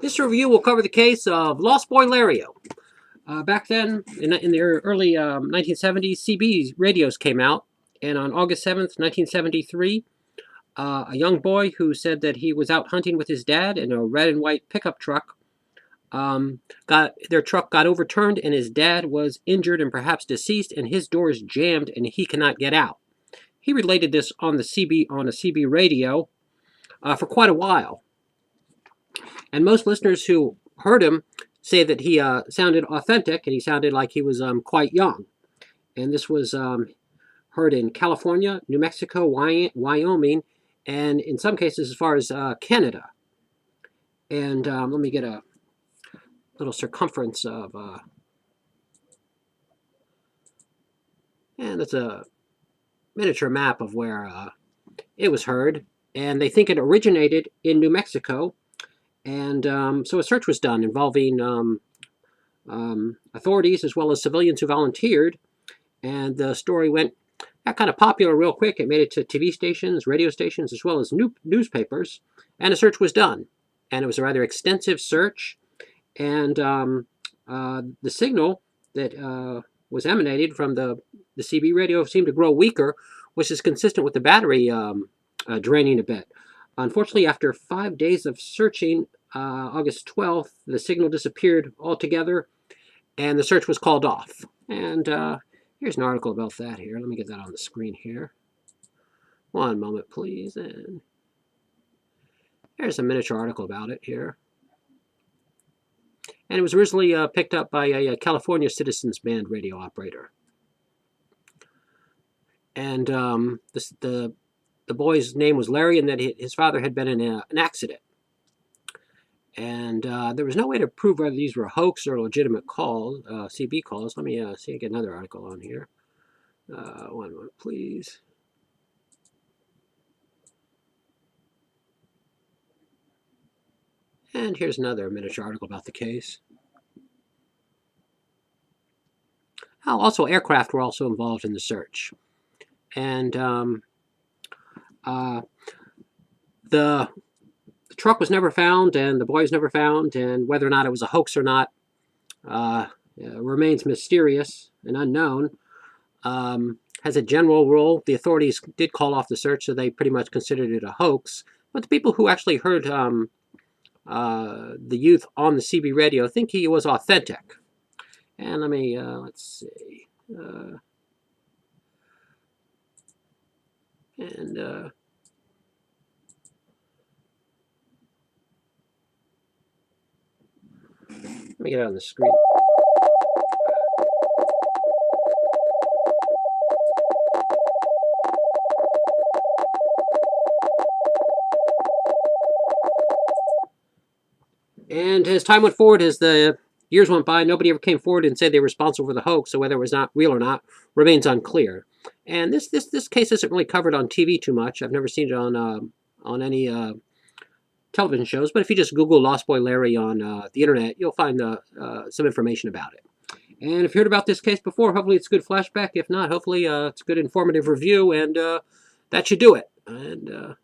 This review will cover the case of Lost Boy Lario. Back then, in the early 1970s, CB radios came out, and on August 7th, 1973, a young boy who said that he was out hunting with his dad in a red and white pickup truck their truck got overturned, and his dad was injured and perhaps deceased, and his doors jammed, and he cannot get out. He related this on a CB radio for quite a while, and most listeners who heard him say that he sounded authentic and he sounded like he was quite young. And this was heard in California, New Mexico, Wyoming, and in some cases as far as Canada. And let me get a little circumference of, and that's a miniature map of where it was heard. And they think it originated in New Mexico. And so a search was done involving authorities as well as civilians who volunteered. And the story got kind of popular real quick. It made it to TV stations, radio stations, as well as newspapers. And a search was done. And it was a rather extensive search. And the signal that was emanated from the CB radio seemed to grow weaker, which is consistent with the battery draining a bit. Unfortunately, after 5 days of searching, August 12th, the signal disappeared altogether, and the search was called off. And here's an article about that here. Let me get that on the screen here. One moment, please. And here's a miniature article about it here. And it was originally picked up by a California Citizens Band radio operator. And the boy's name was Larry, and that his father had been in an accident. And there was no way to prove whether these were hoax or legitimate calls, CB calls. Let me see if I get another article on here. One moment, please. And here's another miniature article about the case. Also, aircraft were also involved in the search. And the truck was never found, and the boy was never found, and whether or not it was a hoax or not remains mysterious and unknown. As a general rule, the authorities did call off the search, so they pretty much considered it a hoax. But the people who actually heard the youth on the CB radio think he was authentic. And let me, let's see. Let me get it on the screen. And as time went forward, as the years went by, nobody ever came forward and said they were responsible for the hoax, so whether it was not real or not remains unclear. And this case isn't really covered on TV too much. I've never seen it on any television shows, but if you just Google Lost Boy Larry on the internet, you'll find some information about it. And if you heard about this case before, hopefully it's a good flashback. If not, hopefully it's a good informative review, and that should do it. And